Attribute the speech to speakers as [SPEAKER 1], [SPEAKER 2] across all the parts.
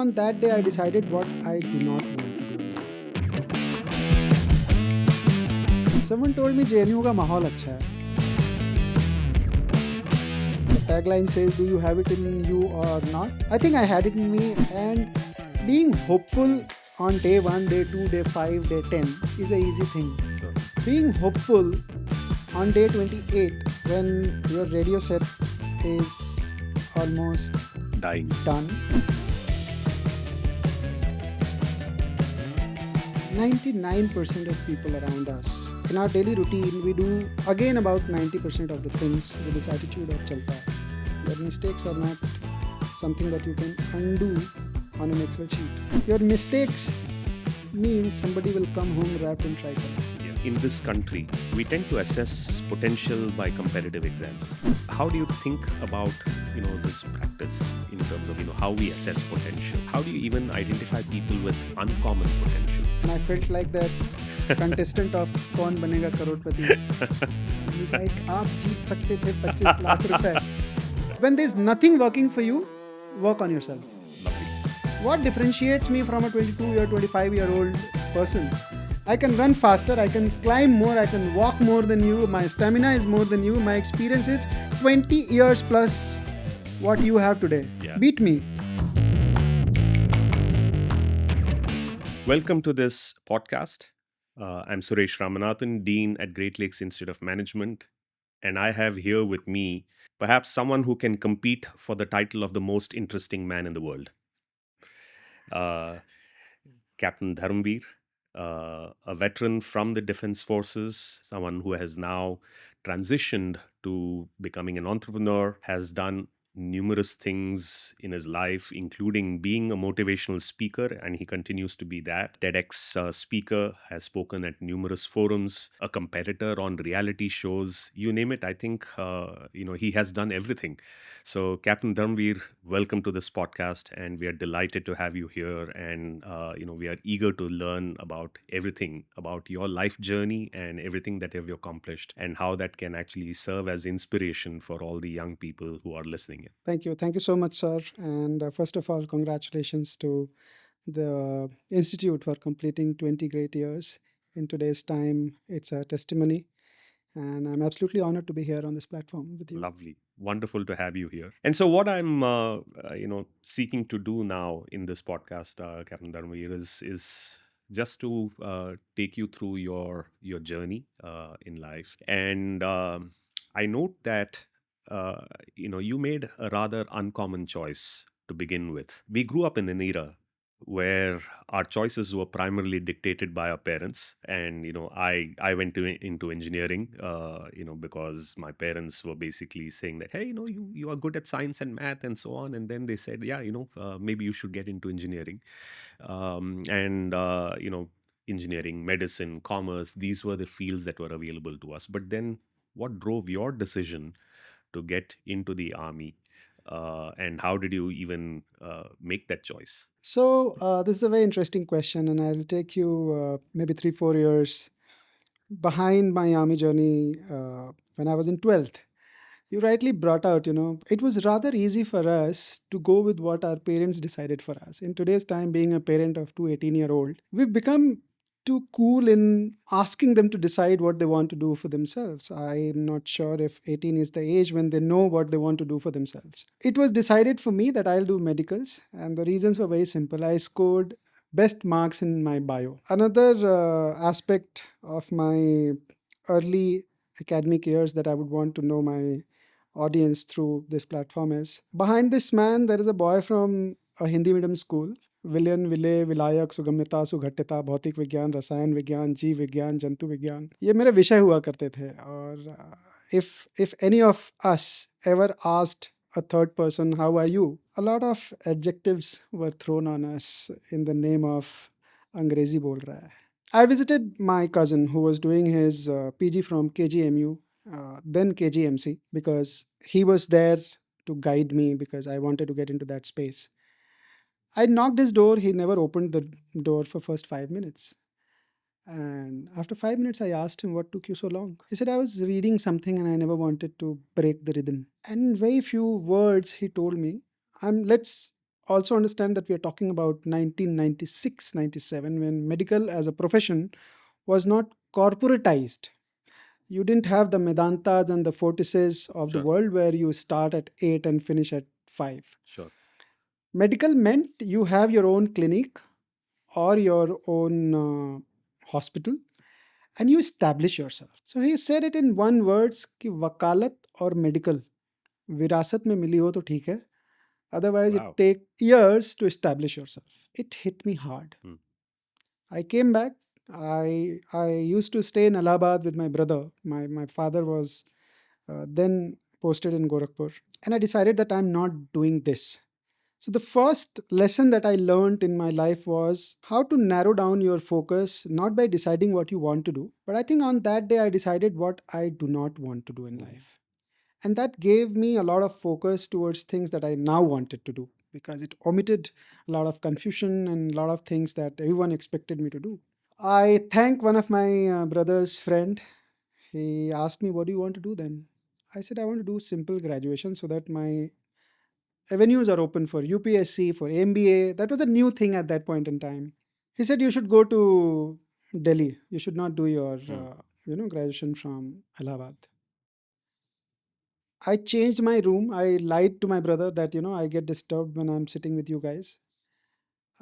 [SPEAKER 1] On that day, I decided what I do not want to do in life. Someone told me JNU का माहौल अच्छा है. The tagline says, "Do you have it in you or not?" I think I had it in me, and being hopeful on day 1, day 2, day 5, day 10 is a easy thing.
[SPEAKER 2] Sure.
[SPEAKER 1] Being hopeful on day 28 when your radio set is almost
[SPEAKER 2] Dying.
[SPEAKER 1] done. 99% of people around us, in our daily routine, we do again about 90% of the things with this attitude of chalta hai. Your mistakes are not something that you can undo on an Excel sheet. Your mistakes means somebody will come home wrapped in tricolor.
[SPEAKER 2] In this country, we tend to assess potential by competitive exams. How do you think about this practice in terms of how we assess potential? How do you even identify people with uncommon potential?
[SPEAKER 1] And I felt like that contestant of कौन बनेगा करोड़पति. He's like, आप जीत सकते थे 25 लाख रुपए. When there's nothing working for you, work on yourself.
[SPEAKER 2] Lovely.
[SPEAKER 1] What differentiates me from a 22-year, 25-year-old person? I can run faster, I can climb more, I can walk more than you, my stamina is more than you, my experience is 20 years plus what you have today.
[SPEAKER 2] Yeah.
[SPEAKER 1] Beat me.
[SPEAKER 2] Welcome to this podcast. I'm Suresh Ramanathan, Dean at Great Lakes Institute of Management. And I have here with me perhaps someone who can compete for the title of the most interesting man in the world. Captain Dharmveer, a veteran from the Defense Forces, someone who has now transitioned to becoming an entrepreneur, has done numerous things in his life, including being a motivational speaker, and he continues to be that. TEDx speaker, has spoken at numerous forums, a competitor on reality shows, you name it. I think, he has done everything. So, Captain Dharmveer, welcome to this podcast, and we are delighted to have you here. And we are eager to learn about everything about your life journey and everything that you have accomplished, and how that can actually serve as inspiration for all the young people who are listening in.
[SPEAKER 1] Thank you. Thank you so much, sir. And first of all, congratulations to the Institute for completing 20 great years. In today's time, it's a testimony. And I'm absolutely honored to be here on this platform with you.
[SPEAKER 2] Lovely. Wonderful to have you here. And so what I'm, seeking to do now in this podcast, Captain Dharmveer, is just to take you through your journey in life. And I note that, you made a rather uncommon choice to begin with. We grew up in an era where our choices were primarily dictated by our parents, and I went into engineering because my parents were basically saying that, hey, you are good at science and math and so on, and then they said, yeah, maybe you should get into engineering. And engineering, medicine, commerce, these were the fields that were available to us. But then what drove your decision to get into the army, and how did you even make that choice?
[SPEAKER 1] So, this is a very interesting question, and I'll take you maybe 3-4 years behind my army journey when I was in 12th. You rightly brought out, it was rather easy for us to go with what our parents decided for us. In today's time, being a parent of two 18-year-old, we've become too cool in asking them to decide what they want to do for themselves. I'm not sure if 18 is the age when they know what they want to do for themselves. It was decided for me that I'll do medicals, and the reasons were very simple. I scored best marks in my bio. Another aspect of my early academic years that I would want to know my audience through this platform is, behind this man there is a boy from a Hindi medium school. विलयन, विलय, विलायक, सुगम्यता, सुघट्यता, भौतिक विज्ञान, रसायन विज्ञान, जीव विज्ञान, जंतु विज्ञान, ये मेरे विषय हुआ करते थे. और if any of us ever asked a third person, how are you, a lot of adjectives were thrown on us in the name of अंग्रेजी बोल रहा है. I visited my cousin who was doing his PG from KGMU, then KGMC, because he was there to guide me because I wanted to get into that space. I knocked his door. He never opened the door for first 5 minutes. And after 5 minutes, I asked him, what took you so long? He said, I was reading something and I never wanted to break the rhythm. And in very few words, he told me, let's also understand that we are talking about 1996, 97, when medical as a profession was not corporatized. You didn't have the Medantas and the Fortises of the
[SPEAKER 2] Sure.
[SPEAKER 1] world where you start at 8 and finish at 5.
[SPEAKER 2] Sure.
[SPEAKER 1] Medical meant you have your own clinic or your own hospital and you establish yourself. So he said it in one words कि वकालत और medical विरासत में मिली हो तो ठीक है, otherwise it
[SPEAKER 2] Wow.
[SPEAKER 1] take years to establish yourself. It hit me hard.
[SPEAKER 2] Hmm.
[SPEAKER 1] I came back. I used to stay in Allahabad with my brother. My father was then posted in Gorakhpur, and I decided that I'm not doing this. So the first lesson that I learned in my life was how to narrow down your focus, not by deciding what you want to do, but I think on that day I decided what I do not want to do in
[SPEAKER 2] Mhm.
[SPEAKER 1] life. And that gave me a lot of focus towards things that I now wanted to do because it omitted a lot of confusion and a lot of things that everyone expected me to do. I thank one of my brother's friend. He asked me, "What do you want to do then?" I said, "I want to do simple graduation so that my avenues are open for UPSC, for MBA." That was a new thing at that point in time. He said, "You should go to Delhi. You should not do your,
[SPEAKER 2] Hmm.
[SPEAKER 1] graduation from Allahabad." I changed my room. I lied to my brother that, I get disturbed when I'm sitting with you guys.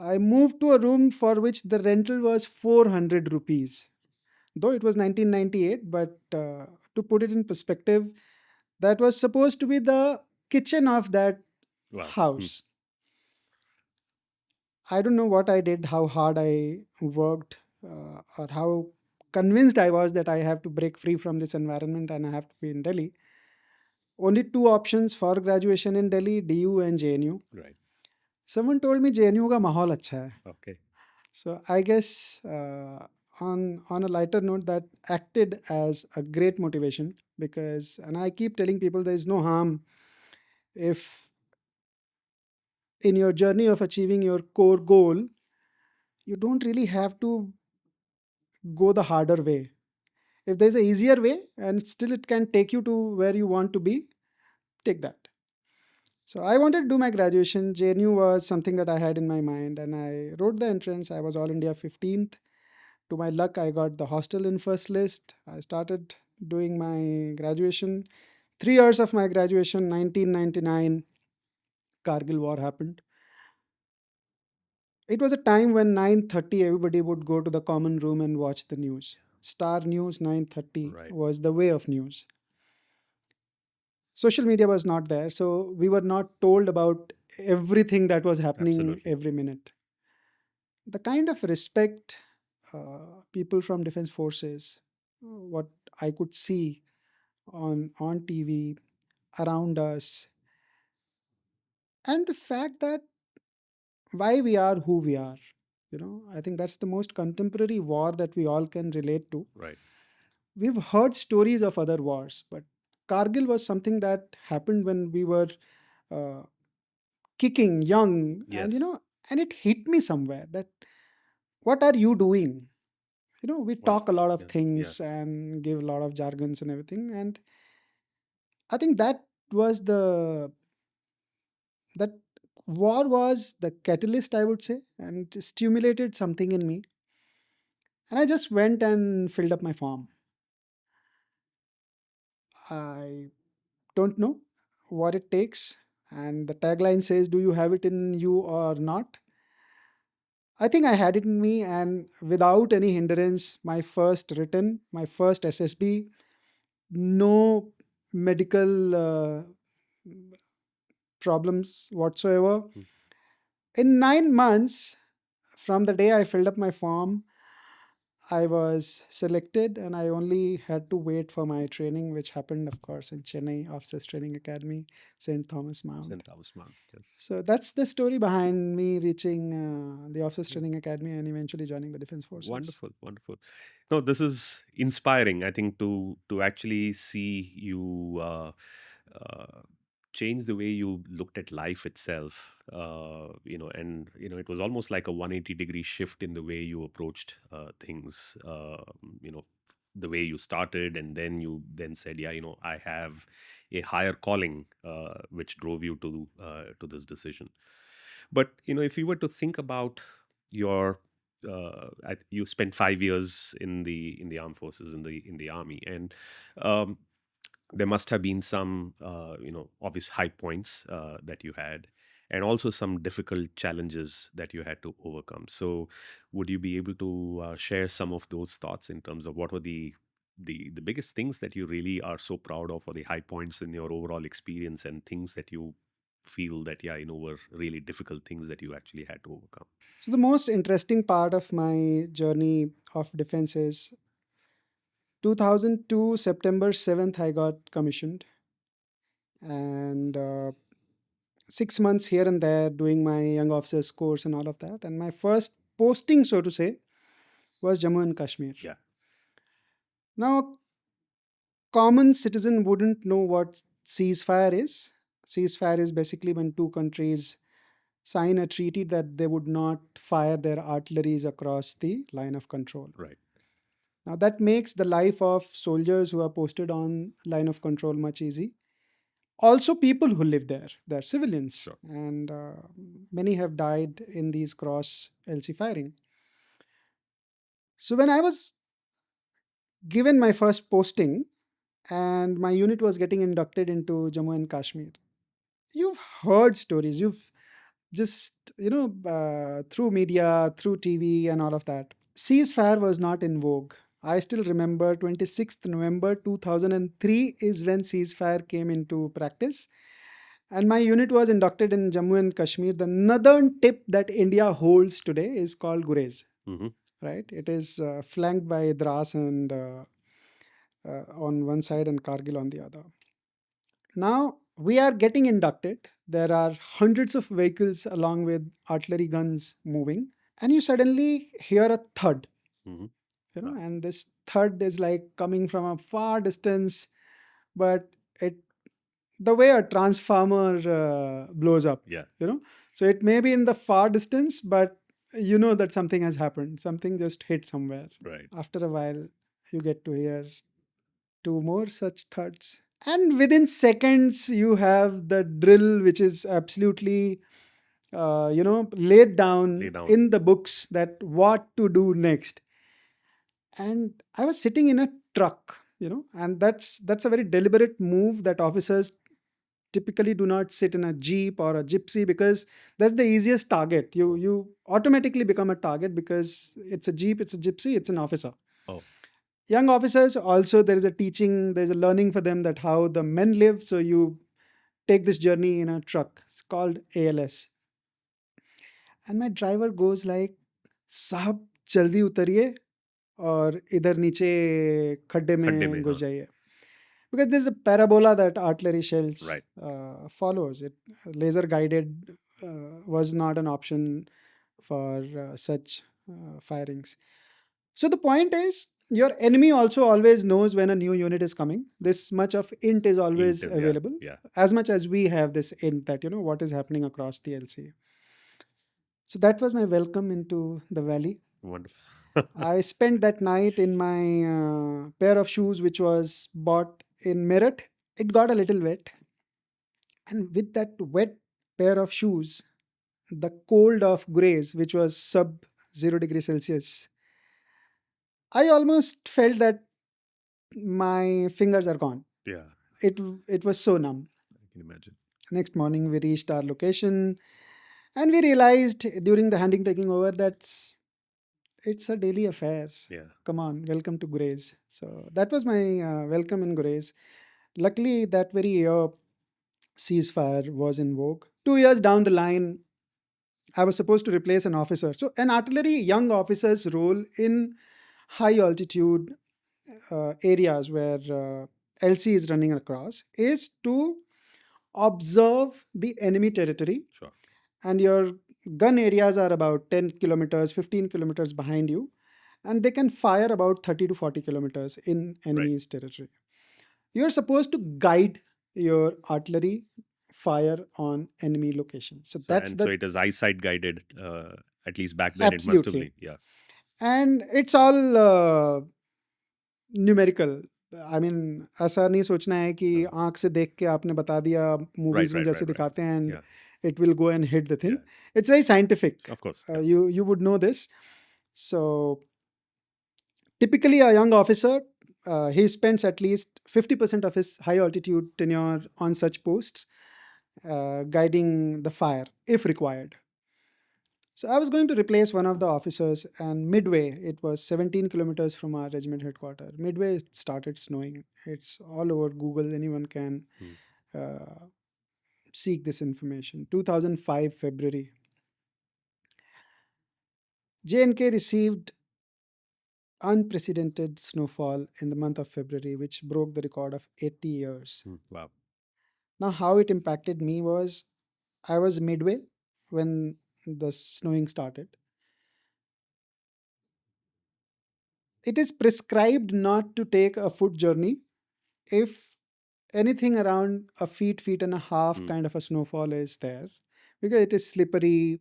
[SPEAKER 1] I moved to a room for which the rental was 400 rupees. Though it was 1998, but to put it in perspective, that was supposed to be the kitchen of that
[SPEAKER 2] Wow. Hmm.
[SPEAKER 1] house. I don't know what I did, how hard I worked, or how convinced I was that I have to break free from this environment and I have to be in Delhi. Only two options for graduation in Delhi, DU and JNU.
[SPEAKER 2] Right.
[SPEAKER 1] Someone told me JNU का माहौल अच्छा है.
[SPEAKER 2] Okay.
[SPEAKER 1] So I guess on a lighter note, that acted as a great motivation because, and I keep telling people there is no harm if in your journey of achieving your core goal, you don't really have to go the harder way. If there's an easier way and still it can take you to where you want to be, take that. So I wanted to do my graduation. JNU was something that I had in my mind, and I wrote the entrance. I was All India 15th. To my luck, I got the hostel in first list. I started doing my graduation. 3 years of my graduation, 1999, Kargil War happened. It was a time when 9:30 everybody would go to the common room and watch the news. Star News 9:30
[SPEAKER 2] Right.
[SPEAKER 1] was the way of news. Social media was not there, so we were not told about everything that was happening
[SPEAKER 2] Absolutely.
[SPEAKER 1] every minute. The kind of respect people from defense forces, what I could see on TV around us, and the fact that why we are who we are. I think that's the most contemporary war that we all can relate to.
[SPEAKER 2] Right.
[SPEAKER 1] We've heard stories of other wars, but Kargil was something that happened when we were uh, kicking young, and
[SPEAKER 2] Yes.
[SPEAKER 1] and it hit me somewhere that what are you doing? We talk a
[SPEAKER 2] Wonderful.
[SPEAKER 1] lot of
[SPEAKER 2] Yeah. Yeah.
[SPEAKER 1] things and give a lot of jargons and everything, and I think was the that war was the catalyst, I would say, and it stimulated something in me, and I just went and filled up my form. I don't know what it takes, and the tagline says, "Do you have it in you or not?" I think I had it in me, and without any hindrance, my first written, my first SSB, no medical problems whatsoever.
[SPEAKER 2] Hmm.
[SPEAKER 1] In 9 months from the day I filled up my form, I was selected, and I only had to wait for my training, which happened, of course, in Chennai Officers Training Academy, St. Thomas Mount.
[SPEAKER 2] St. Thomas Mount. Yes.
[SPEAKER 1] So that's the story behind me reaching the Officers
[SPEAKER 2] Yeah.
[SPEAKER 1] Training Academy and eventually joining the Defense Forces.
[SPEAKER 2] Wonderful. Wonderful. No, this is inspiring. I think to actually see you uh, change the way you looked at life itself. And it was almost like a 180-degree shift in the way you approached things. The way you started, and then you then said, "Yeah, I have a higher calling," which drove you to this decision. But if you were to think about your, you spent 5 years in the armed forces, in the army, and um, there must have been some obvious high points that you had, and also some difficult challenges that you had to overcome. So would you be able to share some of those thoughts in terms of what were the biggest things that you really are so proud of, or the high points in your overall experience, and things that you feel that were really difficult things that you actually had to overcome?
[SPEAKER 1] So, the most interesting part of my journey of defense is 2002, September 7th, I got commissioned. And 6 months here and there doing my young officers course and all of that. And my first posting, so to say, was Jammu and Kashmir.
[SPEAKER 2] Yeah.
[SPEAKER 1] Now, common citizen wouldn't know what ceasefire is. Ceasefire is basically when two countries sign a treaty that they would not fire their artilleries across the line of control.
[SPEAKER 2] Right.
[SPEAKER 1] Now that makes the life of soldiers who are posted on line of control much easy. Also, people who live there, they're civilians,
[SPEAKER 2] Sure.
[SPEAKER 1] and many have died in these cross LC firing. So when I was given my first posting and my unit was getting inducted into Jammu and Kashmir, you've heard stories, you've just through media, through TV and all of that. Ceasefire was not in vogue. I still remember 26th November 2003 is when ceasefire came into practice. And my unit was inducted in Jammu and Kashmir. The northern tip that India holds today is called Gurez,
[SPEAKER 2] Hmm.
[SPEAKER 1] right? It is flanked by Dras and on one side and Kargil on the other. Now we are getting inducted. There are hundreds of vehicles along with artillery guns moving, and you suddenly hear a thud,
[SPEAKER 2] Hmm.
[SPEAKER 1] and this thud is like coming from a far distance, but it the way a transformer blows up,
[SPEAKER 2] Yeah.
[SPEAKER 1] so it may be in the far distance, but you know that something has happened, something just hit somewhere.
[SPEAKER 2] Right.
[SPEAKER 1] After a while you get to hear two more such thuds, and within seconds you have the drill which is absolutely laid
[SPEAKER 2] Lay
[SPEAKER 1] down
[SPEAKER 2] down.
[SPEAKER 1] in the books that what to do next. And I was sitting in a truck, and that's a very deliberate move, that officers typically do not sit in a jeep or a gypsy, because that's the easiest target. You automatically become a target because it's a jeep, it's a gypsy, it's an officer.
[SPEAKER 2] Oh.
[SPEAKER 1] Young officers also, there is a teaching, there's a learning for them that how the men live, so you take this journey in a truck. It's called ALS. And my driver goes like, साहब जल्दी उतरिए और इधर नीचे खड्डे
[SPEAKER 2] खड्डे
[SPEAKER 1] में
[SPEAKER 2] में,
[SPEAKER 1] घुस
[SPEAKER 2] हाँ.
[SPEAKER 1] जाइए. Because there's a parabola that artillery shells
[SPEAKER 2] Right.
[SPEAKER 1] follows. It laser guided was not an option for such firings. So the point is, your enemy also always knows when a new unit is coming. This much of int is always
[SPEAKER 2] Yeah.
[SPEAKER 1] available,
[SPEAKER 2] Yeah.
[SPEAKER 1] as much as we have this int that what is happening across the LC. So that was my welcome into the valley.
[SPEAKER 2] Wonderful.
[SPEAKER 1] I spent that night in my pair of shoes, which was bought in Meerut. It got a little wet, and with that wet pair of shoes, the cold of Grays, which was sub 0 degrees Celsius, I almost felt that my fingers are gone.
[SPEAKER 2] Yeah.
[SPEAKER 1] It was so numb.
[SPEAKER 2] I can imagine.
[SPEAKER 1] Next morning, we reached our location, and we realized during the handing taking over that it's a daily affair.
[SPEAKER 2] Yeah.
[SPEAKER 1] Come on, welcome to Grays. So that was my welcome in Grays. Luckily, that very year, ceasefire was in vogue. 2 years down the line, I was supposed to replace an officer. So, an artillery young officer's role in high altitude areas where LC is running across is to observe the enemy territory.
[SPEAKER 2] Sure.
[SPEAKER 1] And your gun areas are about 10 kilometers, 15 kilometers behind you, and they can fire about 30 to 40 kilometers in enemy's territory. You're supposed to guide your artillery fire on enemy locations. So that's
[SPEAKER 2] So it is eyesight guided. At least back then, it must have
[SPEAKER 1] absolutely.
[SPEAKER 2] been. Yeah.
[SPEAKER 1] And it's all numerical. I mean ऐसा नहीं सोचना है कि
[SPEAKER 2] हाँ.
[SPEAKER 1] आंख से देख के आपने बता दिया
[SPEAKER 2] Right.
[SPEAKER 1] मूवीज में
[SPEAKER 2] Right.
[SPEAKER 1] जैसे
[SPEAKER 2] Right. Right.
[SPEAKER 1] दिखाते हैं, and
[SPEAKER 2] Yeah.
[SPEAKER 1] it will go and hit the
[SPEAKER 2] Yeah.
[SPEAKER 1] thing. It's very scientific.
[SPEAKER 2] Of course. Yeah.
[SPEAKER 1] You would know this. So typically, a young officer, he spends at least 50% of his high altitude tenure on such posts, guiding the fire if required. So I was going to replace one of the officers, and midway, it was 17 kilometers from our regiment headquarters. Midway, it started snowing. It's all over Google. Anyone can
[SPEAKER 2] Hmm.
[SPEAKER 1] uh, seek this information. 2005 February, J&K received unprecedented snowfall in the month of February, which broke the record of 80 years.
[SPEAKER 2] Wow.
[SPEAKER 1] Now, how it impacted me was I was midway when the snowing started. It is prescribed not to take a foot journey if anything around a feet and a half
[SPEAKER 2] Hmm.
[SPEAKER 1] kind of a snowfall is there, because it is slippery.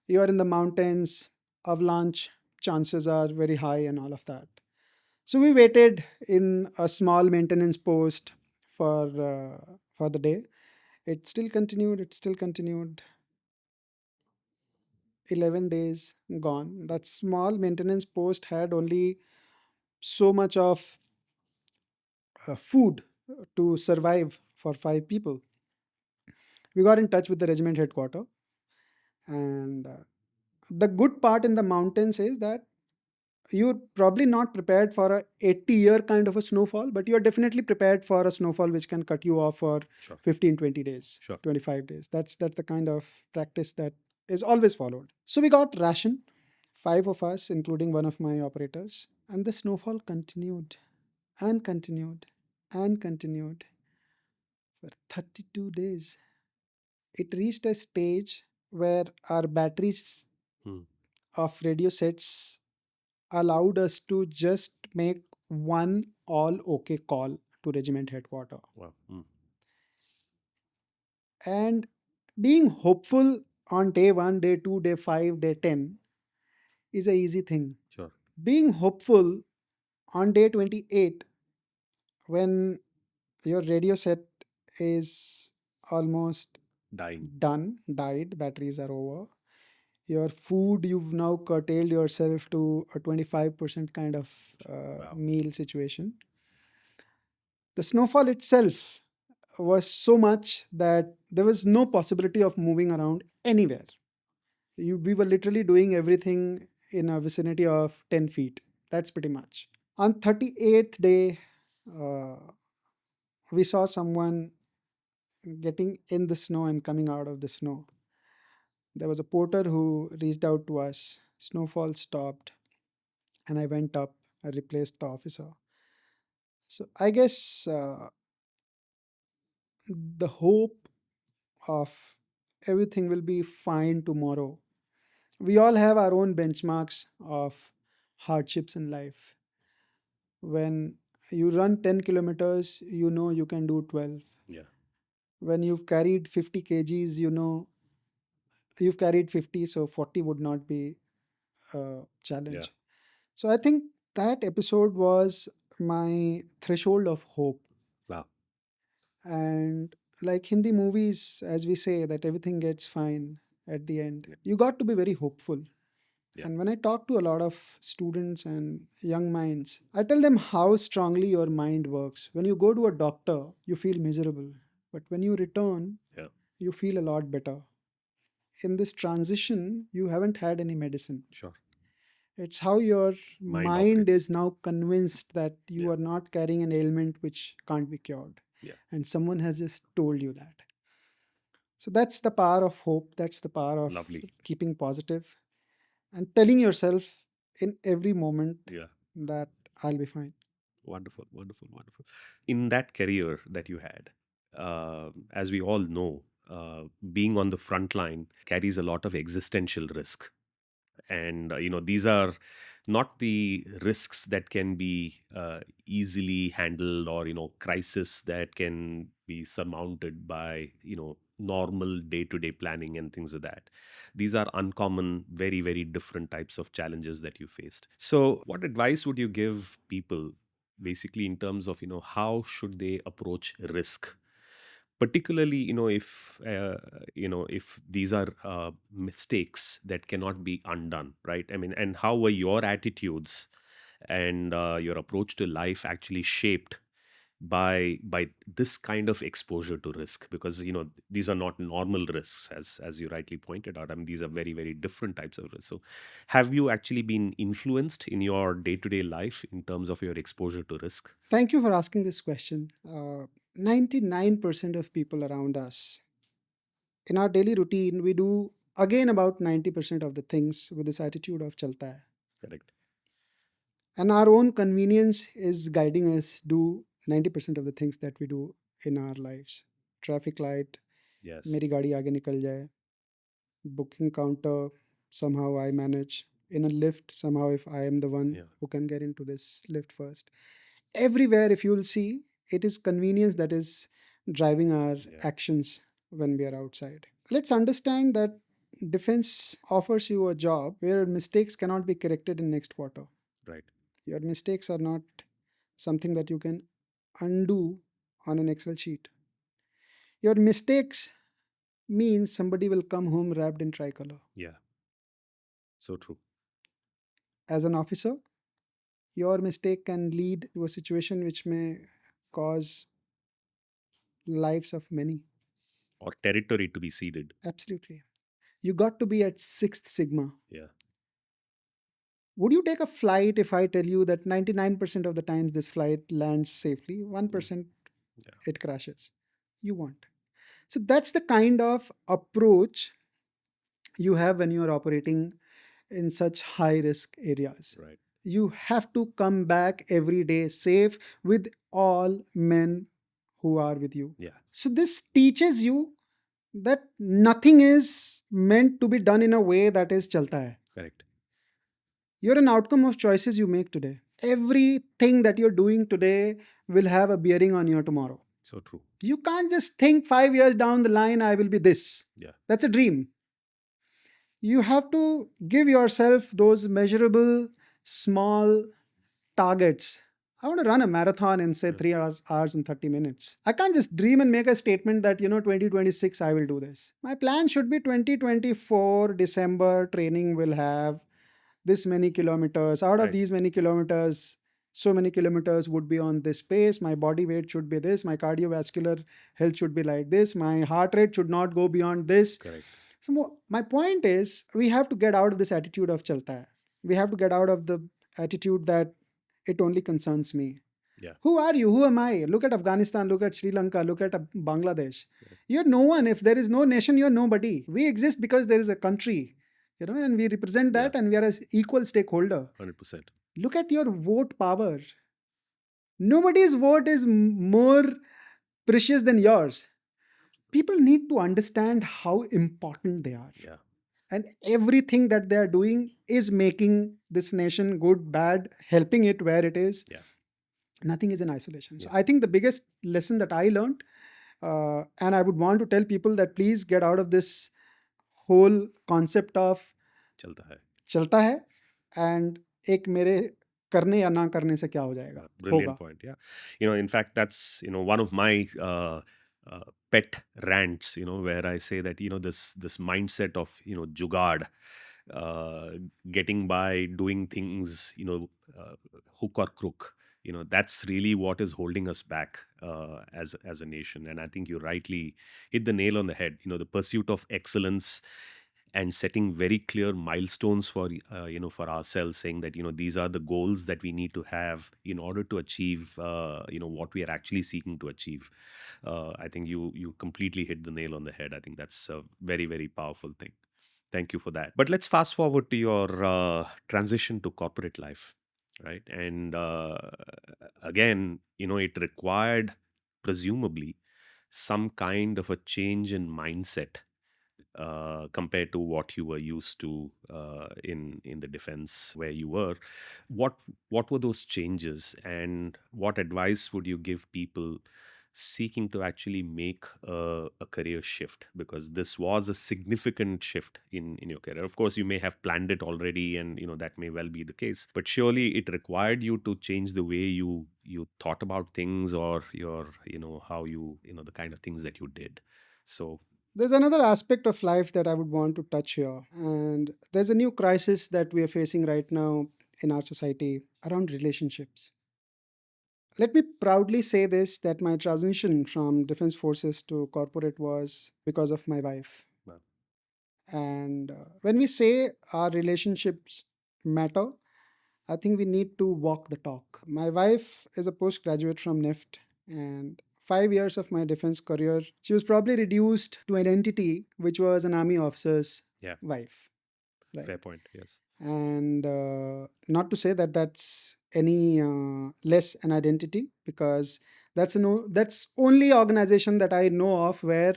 [SPEAKER 1] You are in the mountains, avalanche chances are very high, and all of that. So we waited in a small maintenance post for the day. It still continued. It still continued. 11 days gone. That small maintenance post had only so much of food to survive for 5 people. We got in touch with the regiment headquarters, and the good part in the mountains is that you're probably not prepared for a 80-year kind of a snowfall, but you're definitely prepared for a snowfall which can cut you off for
[SPEAKER 2] Sure.
[SPEAKER 1] 15, 20 days,
[SPEAKER 2] Sure.
[SPEAKER 1] 25 days. That's the kind of practice that is always followed. So we got ration, 5 of us, including one of my operators, and the snowfall continued and continued and continued for 32 days. It reached a stage where our batteries
[SPEAKER 2] Hmm.
[SPEAKER 1] of radio sets allowed us to just make one all okay call to regiment headquarters.
[SPEAKER 2] Wow. Hmm.
[SPEAKER 1] And being hopeful on day 1, day 2, day 5, day 10 is a easy thing.
[SPEAKER 2] Sure.
[SPEAKER 1] Being hopeful on day 28, when your radio set is almost
[SPEAKER 2] Dying.
[SPEAKER 1] died, batteries are over. Your food, you've now curtailed yourself to a 25% kind of
[SPEAKER 2] Wow.
[SPEAKER 1] meal situation. The snowfall itself was so much that there was no possibility of moving around anywhere. We were literally doing everything in a vicinity of 10 feet. That's pretty much. On 38th day, uh, we saw someone getting in the snow and coming out of the snow. There was a porter who reached out to us. Snowfall stopped, and I went up. I replaced the officer. So I guess the hope of everything will be fine tomorrow. We all have our own benchmarks of hardships in life. When you run 10 kilometers, you know you can do 12.
[SPEAKER 2] Yeah.
[SPEAKER 1] When you've carried 50 kgs, you know you've carried 50, so 40 would not be a
[SPEAKER 2] Yeah.
[SPEAKER 1] challenge. So I think that episode was my threshold of hope.
[SPEAKER 2] Wow.
[SPEAKER 1] And like Hindi movies, as we say, that everything gets fine at the end,
[SPEAKER 2] Yeah.
[SPEAKER 1] you got to be very hopeful.
[SPEAKER 2] Yeah.
[SPEAKER 1] And when I talk to a lot of students and young minds, I tell them how strongly your mind works. When you go to a doctor, you feel miserable. But when you return,
[SPEAKER 2] Yeah.
[SPEAKER 1] you feel a lot better. In this transition, you haven't had any medicine.
[SPEAKER 2] Sure.
[SPEAKER 1] It's how your
[SPEAKER 2] Mind
[SPEAKER 1] mind
[SPEAKER 2] operates.
[SPEAKER 1] is now convinced that you
[SPEAKER 2] Yeah.
[SPEAKER 1] are not carrying an ailment which can't be cured.
[SPEAKER 2] Yeah.
[SPEAKER 1] And someone has just told you that. So that's the power of hope. That's the power of
[SPEAKER 2] Lovely.
[SPEAKER 1] keeping positive and telling yourself in every moment
[SPEAKER 2] Yeah.
[SPEAKER 1] that I'll be fine.
[SPEAKER 2] Wonderful. Wonderful. Wonderful. In that career that you had, as we all know, being on the front line carries a lot of existential risk. And these are not the risks that can be easily handled, or crisis that can be surmounted by normal day-to-day planning and things like that. These are uncommon, very, very different types of challenges that you faced. So what advice would you give people, basically, in terms of how should they approach risk particularly if these are mistakes that cannot be undone, right? I mean, and how were your attitudes and your approach to life actually shaped by this kind of exposure to risk? Because these are not normal risks, as you rightly pointed out. I mean, these are very, very different types of risks. So have you actually been influenced in your day-to-day life in terms of your exposure to risk?
[SPEAKER 1] Thank you for asking this question. 99% of people around us, in our daily routine, we do again about 90% of the things with this attitude of chalta hai.
[SPEAKER 2] Correct.
[SPEAKER 1] And our own convenience is guiding us do 90% of the things that we do in our lives. Traffic light,
[SPEAKER 2] Yes.
[SPEAKER 1] मेरी गाड़ी आगे निकल जाए. Booking counter, somehow I manage. In a lift, somehow if I am the one
[SPEAKER 2] Yeah.
[SPEAKER 1] who can get into this lift first. Everywhere, if you'll see, it is convenience that is driving our
[SPEAKER 2] Yeah.
[SPEAKER 1] actions when we are outside. Let's understand that defense offers you a job where mistakes cannot be corrected in next quarter.
[SPEAKER 2] Right.
[SPEAKER 1] Your mistakes are not something that you can undo on an Excel sheet. Your mistakes means somebody will come home wrapped in tricolor.
[SPEAKER 2] Yeah. So true.
[SPEAKER 1] As an officer, your mistake can lead to a situation which may cause lives of many.
[SPEAKER 2] Or territory to be ceded.
[SPEAKER 1] Absolutely. You got to be at sixth sigma.
[SPEAKER 2] Yeah.
[SPEAKER 1] Would you take a flight if I tell you that 99% of the times this flight lands safely, 1%
[SPEAKER 2] Yeah.
[SPEAKER 1] it crashes? You won't. So that's the kind of approach you have when you are operating in such high risk areas.
[SPEAKER 2] Right.
[SPEAKER 1] You have to come back every day safe with all men who are with you.
[SPEAKER 2] Yeah.
[SPEAKER 1] So this teaches you that nothing is meant to be done in a way that is chalta hai.
[SPEAKER 2] Correct.
[SPEAKER 1] You're an outcome of choices you make today. Everything that you're doing today will have a bearing on your tomorrow.
[SPEAKER 2] So true.
[SPEAKER 1] You can't just think 5 years down the line, I will be this.
[SPEAKER 2] Yeah.
[SPEAKER 1] That's a dream. You have to give yourself those measurable, small targets. I want to run a marathon in say 3 hours and 30 minutes. I can't just dream and make a statement that 2026 I will do this. My plan should be 2024 December training will have this many kilometers. Out of
[SPEAKER 2] Right.
[SPEAKER 1] these many kilometers, so many kilometers would be on this pace. My body weight should be this. My cardiovascular health should be like this. My heart rate should not go beyond this.
[SPEAKER 2] Correct.
[SPEAKER 1] So my point is, we have to get out of this attitude of chalta hai. We have to get out of the attitude that it only concerns me.
[SPEAKER 2] Yeah.
[SPEAKER 1] Who are you? Who am I? Look at Afghanistan, look at Sri Lanka, look at Bangladesh. You're no one. If there is no nation, you're nobody. We exist because there is a country, and we represent that, and we are an equal stakeholder.
[SPEAKER 2] 100%.
[SPEAKER 1] Look at your vote power. Nobody's vote is more precious than yours. People need to understand how important they are.
[SPEAKER 2] Yeah.
[SPEAKER 1] And everything that they are doing is making this nation good, bad, helping it where it is.
[SPEAKER 2] Yeah.
[SPEAKER 1] Nothing is in isolation. So
[SPEAKER 2] Yeah.
[SPEAKER 1] I think the biggest lesson that I learned, and I would want to tell people that please get out of this whole concept of चलता है and एक मेरे करने या ना करने से क्या हो जाएगा.
[SPEAKER 2] Brilliant
[SPEAKER 1] होगा.
[SPEAKER 2] point. Yeah. In fact, that's one of my pet rants. Where I say that this mindset of jugaad, getting by, doing things hook or crook. That's really what is holding us back as a nation. And I think you rightly hit the nail on the head. The pursuit of excellence and setting very clear milestones for for ourselves, saying that these are the goals that we need to have in order to achieve what we are actually seeking to achieve. I think you completely hit the nail on the head. I think that's a very, very powerful thing. Thank you for that. But let's fast forward to your transition to corporate life, right? And again, it required presumably some kind of a change in mindset compared to what you were used to in the defense where you were. What were those changes, and what advice would you give people seeking to actually make a career shift, because this was a significant shift in your career. Of course, you may have planned it already, and that may well be the case, but surely it required you to change the way you thought about things, or your how the kind of things that you did. So
[SPEAKER 1] There's another aspect of life that I would want to touch here. And there's a new crisis that we are facing right now in our society around relationships. Let me proudly say this, that my transition from defense forces to corporate was because of my wife.
[SPEAKER 2] well,
[SPEAKER 1] And when we say our relationships matter, I think we need to walk the talk. My wife is a postgraduate from NIFT, and 5 years of my defense career, she was probably reduced to an entity which was an army officer's
[SPEAKER 2] yeah,
[SPEAKER 1] wife, right?
[SPEAKER 2] fair point. Yes.
[SPEAKER 1] And not to say that that's any less an identity, because that's only organization that I know of where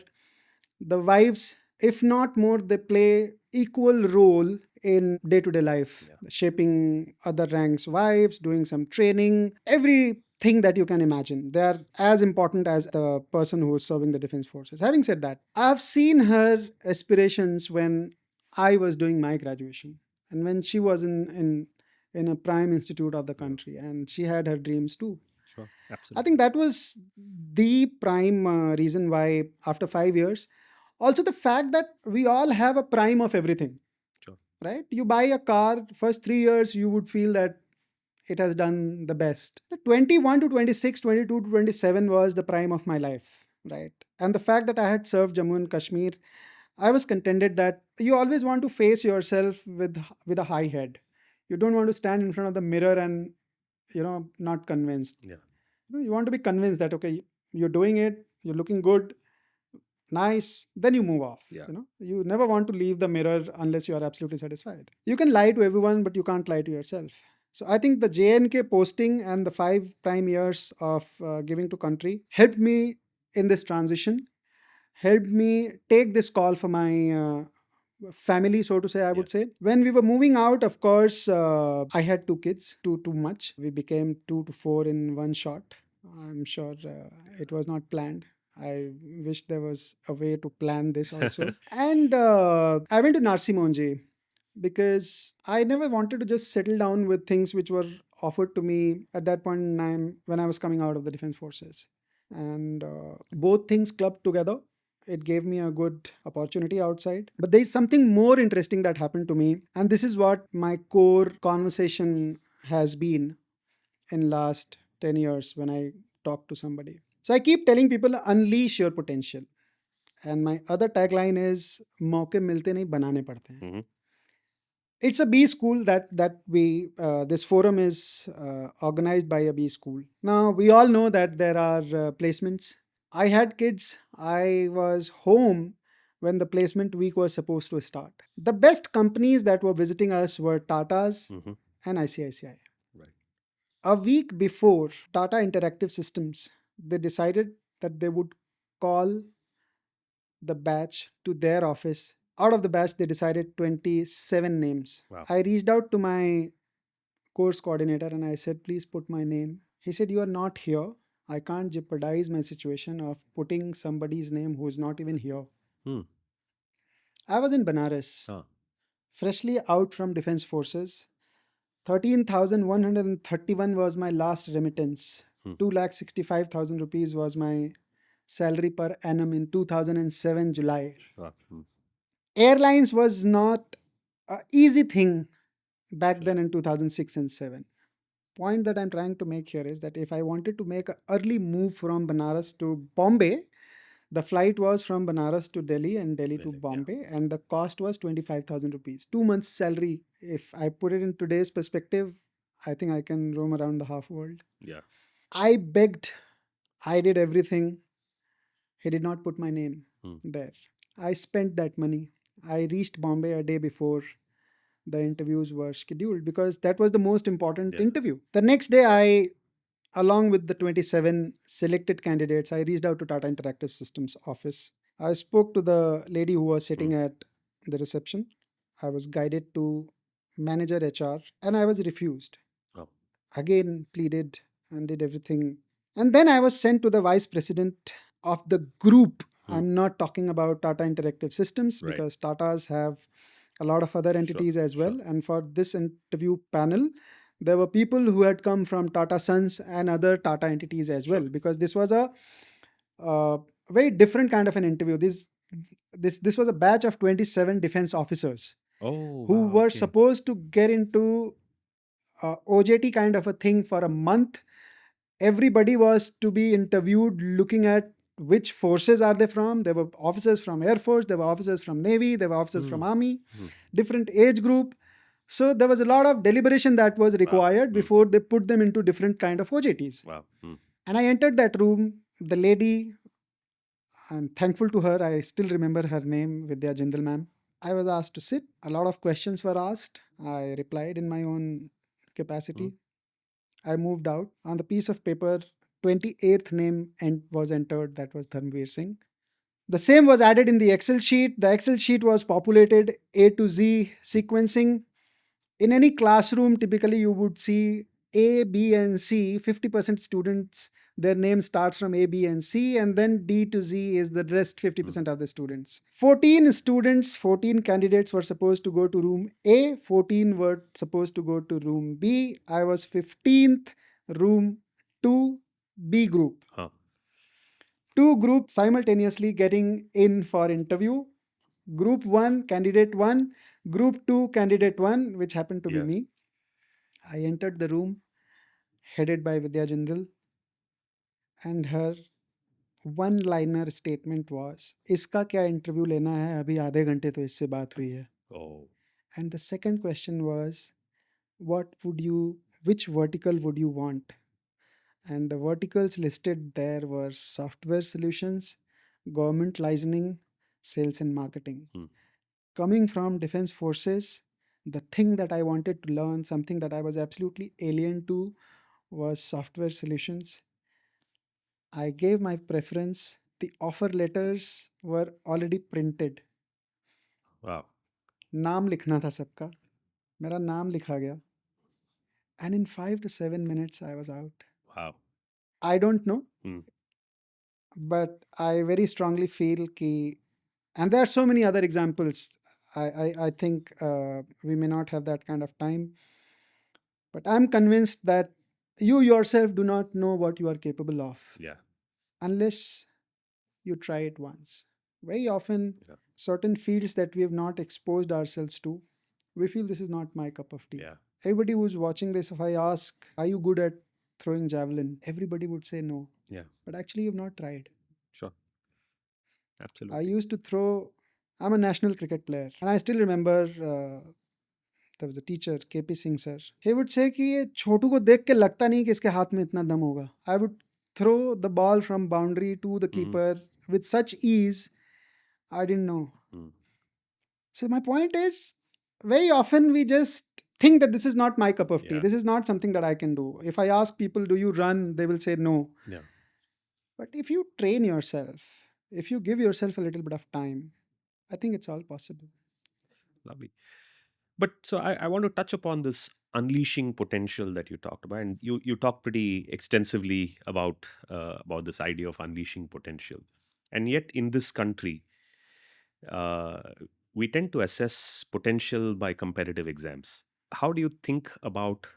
[SPEAKER 1] the wives, if not more, they play equal role in day-to-day life,
[SPEAKER 2] Yeah.
[SPEAKER 1] shaping other ranks wives, doing some training, everything that you can imagine. They are as important as the person who is serving the defense forces. Having said that, I've seen her aspirations when I was doing my graduation, and when she was in a prime institute of the
[SPEAKER 2] Yeah.
[SPEAKER 1] country, and she had her dreams too.
[SPEAKER 2] Sure.
[SPEAKER 1] I
[SPEAKER 2] Absolutely.
[SPEAKER 1] think that was the prime reason why, after 5 years, also the fact that we all have a prime of everything,
[SPEAKER 2] Sure.
[SPEAKER 1] right? You buy a car, first 3 years, you would feel that it has done the best. 21 to 26, 22 to 27 was the prime of my life, right? And the fact that I had served Jammu and Kashmir, I was contented that you always want to face yourself with a high head. You don't want to stand in front of the mirror and not convinced.
[SPEAKER 2] Yeah.
[SPEAKER 1] You want to be convinced that okay, you're doing it, you're looking good, nice, then you move off.
[SPEAKER 2] Yeah.
[SPEAKER 1] You never want to leave the mirror unless you are absolutely satisfied. You can lie to everyone, but you can't lie to yourself. So I think the JNK posting and the 5 prime years of giving to country helped me in this transition, helped me take this call for my family, so to say, I
[SPEAKER 2] Yeah.
[SPEAKER 1] would say. When we were moving out, of course, I had two kids, too much. We became 2 to 4 in one shot. I'm sure it was not planned. I wish there was a way to plan this also. And I went to Narsi Monji because I never wanted to just settle down with things which were offered to me at that point in time when I was coming out of the defense forces. And both things clubbed together. It gave me a good opportunity outside. But there is something more interesting that happened to me, and this is what my core conversation has been in last 10 years when I talk to somebody. So I keep telling people, unleash your potential. And my other tagline is, मौके मिलते नहीं बनाने पड़ते हैं.
[SPEAKER 2] Mhm.
[SPEAKER 1] It's a B school that we this forum is organized by a B school. Now we all know that there are placements. I had kids. I was home when the placement week was supposed to start. The best companies that were visiting us were Tata's
[SPEAKER 2] Mhm.
[SPEAKER 1] and ICICI.
[SPEAKER 2] Right.
[SPEAKER 1] A week before, Tata Interactive Systems, they decided that they would call the batch to their office. Out of the batch, they decided 27 names.
[SPEAKER 2] Wow.
[SPEAKER 1] I reached out to my course coordinator and I said, please put my name. He said, you are not here. I can't jeopardize my situation of putting somebody's name who's not even here.
[SPEAKER 2] Hmm.
[SPEAKER 1] I was in Banaras,
[SPEAKER 2] Ah.
[SPEAKER 1] freshly out from defense forces. 13,131 was my last remittance.
[SPEAKER 2] Hmm.
[SPEAKER 1] 2,65,000 rupees was my salary per annum in 2007 July.
[SPEAKER 2] Ah. Hmm.
[SPEAKER 1] Airlines was not an easy thing back
[SPEAKER 2] Sure.
[SPEAKER 1] then in 2006 and 7. Point that I'm trying to make here is that if I wanted to make an early move from Banaras to Bombay, the flight was from Banaras to Delhi and Delhi to
[SPEAKER 2] Really. Yeah.
[SPEAKER 1] Bombay, and the cost was 25,000 rupees. 2 months' salary. If I put it in today's perspective, I think I can roam around the half world.
[SPEAKER 2] Yeah.
[SPEAKER 1] I begged, I did everything. He did not put my name
[SPEAKER 2] Hmm.
[SPEAKER 1] there. I spent that money. I reached Bombay a day before the interviews were scheduled because that was the most important
[SPEAKER 2] Yeah.
[SPEAKER 1] interview. The next day, along with the 27 selected candidates, I reached out to Tata Interactive Systems office. I spoke to the lady who was
[SPEAKER 2] Hmm.
[SPEAKER 1] sitting at the reception. I was guided to manager HR and I was refused.
[SPEAKER 2] Oh.
[SPEAKER 1] Again, pleaded and did everything. And then I was sent to the vice president of the group.
[SPEAKER 2] Hmm.
[SPEAKER 1] I'm not talking about Tata Interactive Systems
[SPEAKER 2] Right.
[SPEAKER 1] because Tatas have a lot of other
[SPEAKER 2] Sure.
[SPEAKER 1] entities as
[SPEAKER 2] Sure.
[SPEAKER 1] well. And for this interview panel, there were people who had come from Tata Sons and other Tata entities as well,
[SPEAKER 2] Sure.
[SPEAKER 1] because this was a uh, very different kind of an interview. This was a batch of 27 defense officers
[SPEAKER 2] Oh,
[SPEAKER 1] who
[SPEAKER 2] wow.
[SPEAKER 1] were
[SPEAKER 2] Okay.
[SPEAKER 1] supposed to get into OJT kind of a thing for a month. Everybody was to be interviewed looking at which forces are they from. There were officers from Air Force, there were officers from Navy, there were officers from
[SPEAKER 2] Hmm.
[SPEAKER 1] Army,
[SPEAKER 2] Hmm.
[SPEAKER 1] different age group. So there was a lot of deliberation that was
[SPEAKER 2] Wow.
[SPEAKER 1] required
[SPEAKER 2] Hmm.
[SPEAKER 1] before they put them into different kind of OJTs.
[SPEAKER 2] Wow. Hmm.
[SPEAKER 1] And I entered that room. The lady, I'm thankful to her. I still remember her name, Vidya Jindal ma'am. I was asked to sit. A lot of questions were asked. I replied in my own
[SPEAKER 2] Hmm.
[SPEAKER 1] capacity. I moved out. On the piece of paper, 28th name was entered. That was Dharmveer Singh. The same was added in the Excel sheet. The Excel sheet was populated A to Z sequencing. In any classroom, typically you would see A, B, and C. 50% students, their name starts from A, B, and C, and then D to Z is the rest
[SPEAKER 2] Hmm.
[SPEAKER 1] 50% of the students. 14 students, 14 candidates were supposed to go to room A, 14 were supposed to go to room B. I was 15th, room 2, B group.
[SPEAKER 2] Huh.
[SPEAKER 1] Two groups simultaneously getting in for interview. Group 1, candidate 1, group 2, candidate 1, which happened to be
[SPEAKER 2] Yeah.
[SPEAKER 1] me. I entered the room headed by Vidya Jindal, and her one liner statement was, इसका क्या interview लेना है, अभी आधे घंटे तो इससे बात हुई है.
[SPEAKER 2] Oh.
[SPEAKER 1] And the second question was, what would you, which vertical would you want? And the verticals listed there were software solutions, government licensing, sales and marketing.
[SPEAKER 2] Hmm.
[SPEAKER 1] Coming from defense forces, the thing that I wanted to learn, something that I was absolutely alien to, was software solutions. I gave my preference. The offer letters were already printed.
[SPEAKER 2] Wow.
[SPEAKER 1] नाम लिखना था सबका. मेरा नाम लिखा गया. And in 5 to 7 minutes, I was out.
[SPEAKER 2] Wow.
[SPEAKER 1] I don't know,
[SPEAKER 2] Hmm.
[SPEAKER 1] but I very strongly feel ki, and there are so many other examples. I think we may not have that kind of time, but I'm convinced that you yourself do not know what you are capable of
[SPEAKER 2] Yeah.
[SPEAKER 1] unless you try it once. Very often,
[SPEAKER 2] Yeah.
[SPEAKER 1] certain fields that we have not exposed ourselves to, we feel this is not my cup of tea.
[SPEAKER 2] Yeah.
[SPEAKER 1] Everybody who's watching this, if I ask, are you good at throwing javelin? Everybody would say no.
[SPEAKER 2] Yeah.
[SPEAKER 1] But actually, you've not tried.
[SPEAKER 2] Sure.
[SPEAKER 1] I
[SPEAKER 2] Absolutely.
[SPEAKER 1] used to throw, I'm a national cricket player. And I still remember there was a teacher, KP Singh sir. He would say कि ये छोटू को देख के लगता नहीं कि इसके हाथ में इतना दम होगा. I would throw the ball from boundary to the
[SPEAKER 2] Hmm.
[SPEAKER 1] keeper with such ease. I didn't know.
[SPEAKER 2] Hmm.
[SPEAKER 1] So my point is, very often we just think that this is not my cup of tea.
[SPEAKER 2] Yeah.
[SPEAKER 1] This is not something that I can do. If I ask people, do you run? They will say no.
[SPEAKER 2] Yeah.
[SPEAKER 1] But if you train yourself, if you give yourself a little bit of time, I think it's all possible.
[SPEAKER 2] Lovely. But so I want to touch upon this unleashing potential that you talked about, and you talked pretty extensively about this idea of unleashing potential. And yet, in this country, uh, we tend to assess potential by competitive exams. How do you think about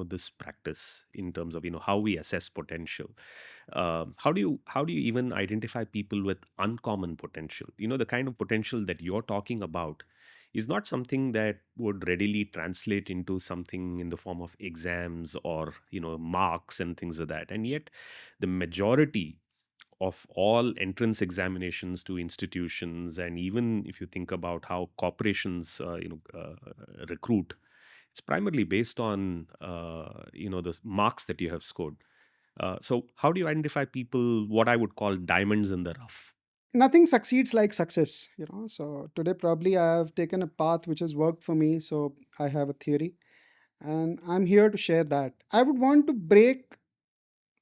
[SPEAKER 2] this practice in terms of how we assess potential? How do you even identify people with uncommon potential? The kind of potential that you're talking about is not something that would readily translate into something in the form of exams or marks and things like that. And yet the majority of all entrance examinations to institutions, and even if you think about how corporations recruit, it's primarily based on the marks that you have scored. So how do you identify people, what I would call diamonds in the rough?
[SPEAKER 1] Nothing succeeds like success, So today, probably I have taken a path which has worked for me. So I have a theory, and I'm here to share that. I would want to break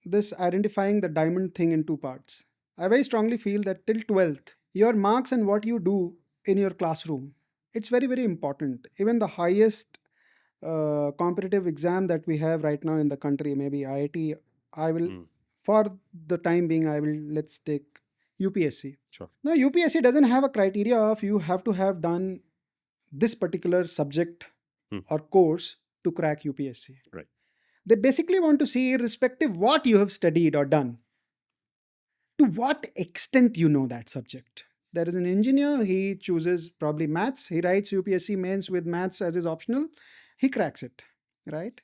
[SPEAKER 1] this identifying the diamond thing in two parts. I very strongly feel that till 12th, your marks and what you do in your classroom, it's very, very important. Even the highest competitive exam that we have right now in the country, maybe IIT, I will
[SPEAKER 2] Mm.
[SPEAKER 1] For the time being, let's take UPSC.
[SPEAKER 2] Sure.
[SPEAKER 1] Now, UPSC doesn't have a criteria of you have to have done this particular subject or course to crack UPSC.
[SPEAKER 2] Right.
[SPEAKER 1] They basically want to see, irrespective what you have studied or done, to what extent you know that subject. There is an engineer, he chooses probably maths, he writes UPSC mains with maths as his optional, he cracks it, right?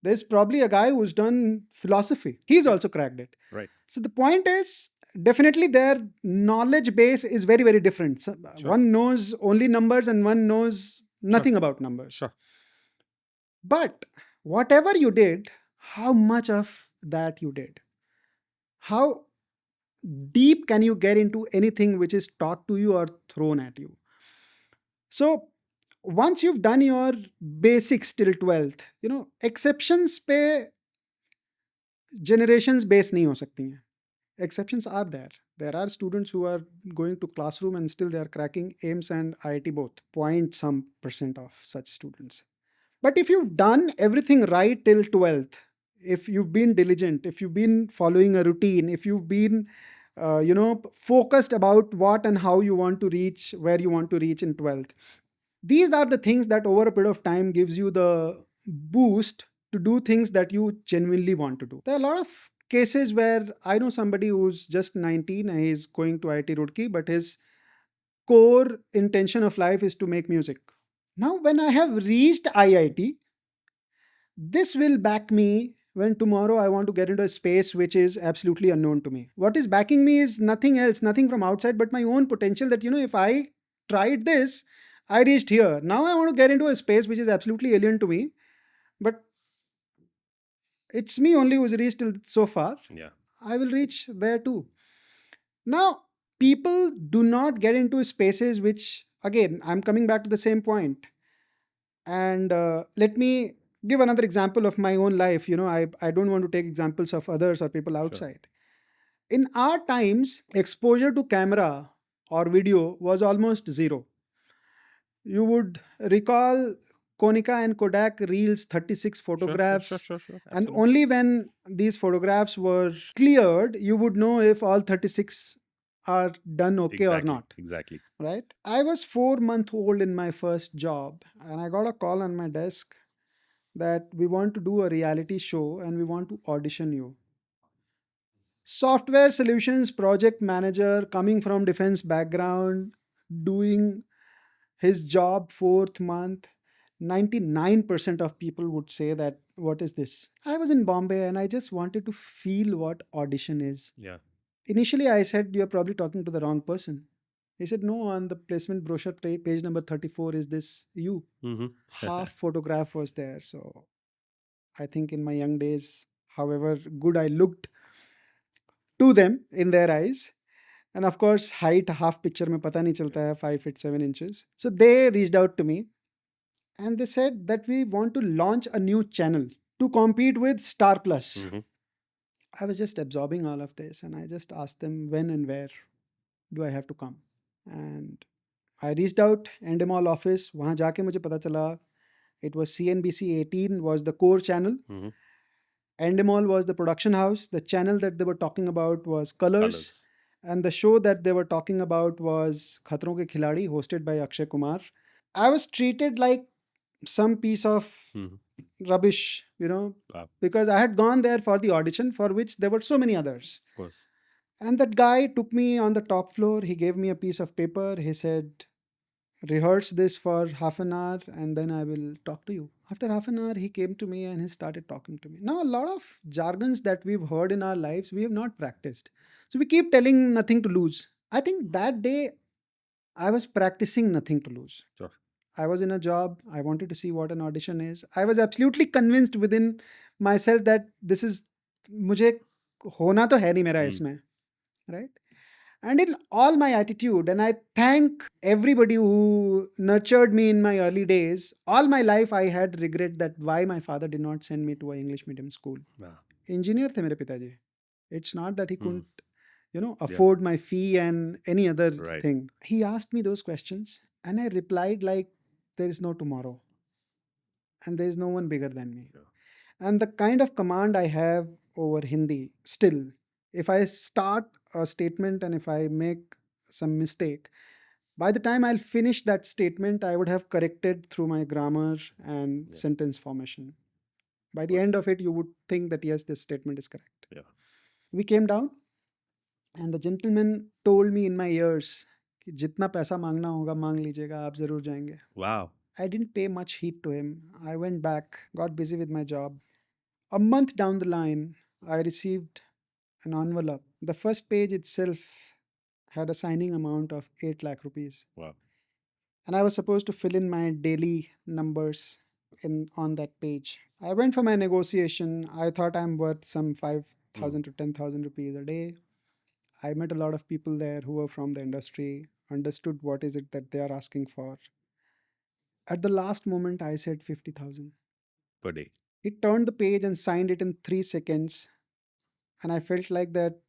[SPEAKER 1] There's probably a guy who's done philosophy, he's also cracked it.
[SPEAKER 2] Right.
[SPEAKER 1] So the point is, definitely their knowledge base is very, very different. So
[SPEAKER 2] Sure.
[SPEAKER 1] one knows only numbers and one knows nothing about numbers.
[SPEAKER 2] Sure.
[SPEAKER 1] But whatever you did, how much of that you did? How deep can you get into anything which is taught to you or thrown at you? So once you've done your basics till 12th, exceptions पे generations base नहीं हो सकती हैं. Exceptions are there. There are students who are going to classroom and still they are cracking AIMS and IIT both. Point some percent of such students. But if you've done everything right till 12th, if you've been diligent, if you've been following a routine, if you've been focused about what and how you want to reach, where you want to reach in 12th, these are the things that over a period of time gives you the boost to do things that you genuinely want to do. There are a lot of cases where I know somebody who's just 19 and he's going to IIT Roorkee, but his core intention of life is to make music. Now, when I have reached IIT, this will back me when tomorrow I want to get into a space which is absolutely unknown to me. What is backing me is nothing else, nothing from outside, but my own potential that, if I tried this, I reached here. Now I want to get into a space which is absolutely alien to me, but it's me only who's reached till so far.
[SPEAKER 2] Yeah.
[SPEAKER 1] I will reach there too. Now, people do not get into spaces which, again, I'm coming back to the same point. And let me give another example of my own life. I don't want to take examples of others or people outside. In our times, exposure to camera or video was almost zero. You would recall Konica and Kodak reels 36 photographs.
[SPEAKER 2] Sure.
[SPEAKER 1] And only when these photographs were cleared, you would know if all 36 are done okay or not.
[SPEAKER 2] Exactly.
[SPEAKER 1] Right? I was 4 months old in my first job, and I got a call on my desk that we want to do a reality show and we want to audition you. Software solutions project manager coming from defense background, doing his job 4th month. 99% of people would say that, what is this? I was in Bombay and I just wanted to feel what audition is.
[SPEAKER 2] Yeah.
[SPEAKER 1] Initially, I said, you're probably talking to the wrong person. He said, no, on the placement brochure page number 34, is this you? Half photograph was there. So I think in my young days, however good I looked to them in their eyes, and of course, height, half picture mein pata nahi chalta hai, 5 feet 7 inches. So they reached out to me and they said that we want to launch a new channel to compete with Star Plus. I was just absorbing all of this and I just asked them when and where do I have to come. And I reached out Endemol office. वहाँ जाके मुझे पता चला it was CNBC 18 was the core channel. Endemol was the production house. The channel that they were talking about was Colors. And the show that they were talking about was Khatron Ke Khiladi, hosted by Akshay Kumar. I was treated like some piece of rubbish, because I had gone there for the audition for which there were so many others.
[SPEAKER 2] Of course.
[SPEAKER 1] And that guy took me on the top floor. He gave me a piece of paper. He said, rehearse this for half an hour and then I will talk to you. After half an hour, he came to me and he started talking to me. Now, a lot of jargons that we've heard in our lives, we have not practiced. So we keep telling nothing to lose. I think that day I was practicing nothing to lose.
[SPEAKER 2] Sure.
[SPEAKER 1] I was in a job. I wanted to see what an audition is. I was absolutely convinced within myself that this is, मुझे होना तो है नहीं मेरा इसमें, right? And in all my attitude, and I thank everybody who nurtured me in my early days, all my life I had regret that why my father did not send me to an English medium school. Engineer the mere pitaji. It's not that he couldn't, afford my fee and any other thing. He asked me those questions and I replied like, there is no tomorrow. And there is no one bigger than me. And the kind of command I have over Hindi still. If I start a statement and if I make some mistake, by the time I'll finish that statement, I would have corrected through my grammar and
[SPEAKER 2] Yeah.
[SPEAKER 1] sentence formation. By the
[SPEAKER 2] What?
[SPEAKER 1] end of it, you would think that yes, this statement is correct.
[SPEAKER 2] Yeah.
[SPEAKER 1] We came down and the gentleman told me in my ears कि जितना पैसा मांगना होगा मांग लीजिएगा, आप जरूर जाएंगे.
[SPEAKER 2] Wow.
[SPEAKER 1] I didn't pay much heed to him. I went back, got busy with my job. A month down the line, I received an envelope. The first page itself had a signing amount of 8 lakh rupees.
[SPEAKER 2] Wow.
[SPEAKER 1] And I was supposed to fill in my daily numbers in on that page. I went for my negotiation. I thought I'm worth some
[SPEAKER 2] Mm.
[SPEAKER 1] 5,000 to 10,000 rupees a day. I met a lot of people there who were from the industry, understood what is it that they are asking for. At the last moment, I said 50,000.
[SPEAKER 2] Per day.
[SPEAKER 1] He turned the page and signed it in 3 seconds. And I felt like that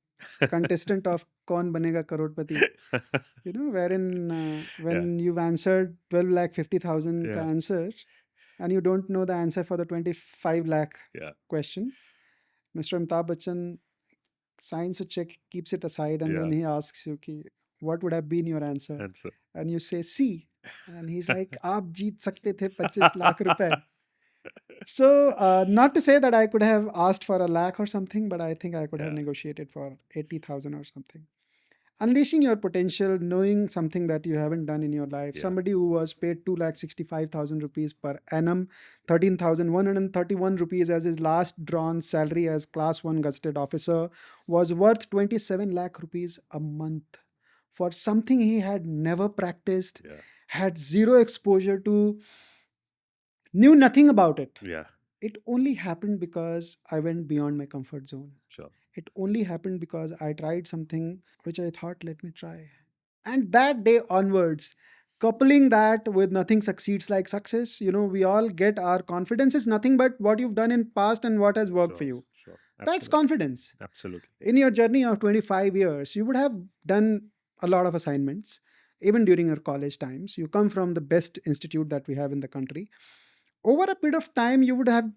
[SPEAKER 1] contestant of Kaun Banega Crorepati, wherein
[SPEAKER 2] Yeah.
[SPEAKER 1] when you've answered 12 lakh 50,000
[SPEAKER 2] Yeah.
[SPEAKER 1] answer and you don't know the answer for the 25 lakh
[SPEAKER 2] Yeah.
[SPEAKER 1] question, Mr. Amitabh Bachchan signs a check, keeps it aside, and then
[SPEAKER 2] Yeah.
[SPEAKER 1] he asks you, ki, what would have been your answer?
[SPEAKER 2] Answer.
[SPEAKER 1] And you say C. And he's like, आप जीत सकते थे 25 lakh रुपए. So, not to say that I could have asked for a lakh or something, but I think I could have
[SPEAKER 2] Yeah.
[SPEAKER 1] negotiated for 80,000 or something. Unleashing your potential, knowing something that you haven't done in your life.
[SPEAKER 2] Yeah.
[SPEAKER 1] Somebody who was paid 2,65,000 rupees per annum, 13,131 rupees as his last drawn salary as class 1 gazetted officer, was worth 27 lakh rupees a month for something he had never practiced,
[SPEAKER 2] Yeah.
[SPEAKER 1] had zero exposure to, knew nothing about it.
[SPEAKER 2] Yeah.
[SPEAKER 1] It only happened because I went beyond my comfort zone.
[SPEAKER 2] Sure.
[SPEAKER 1] It only happened because I tried something which I thought, let me try. And that day onwards, coupling that with nothing succeeds like success, we all get our confidence is nothing but what you've done in past and what has worked for
[SPEAKER 2] Sure.
[SPEAKER 1] you.
[SPEAKER 2] Sure.
[SPEAKER 1] That's
[SPEAKER 2] Absolutely.
[SPEAKER 1] confidence.
[SPEAKER 2] Absolutely.
[SPEAKER 1] In your journey of 25 years, you would have done a lot of assignments, even during your college times. You come from the best institute that we have in the country. Over a period of time, you would have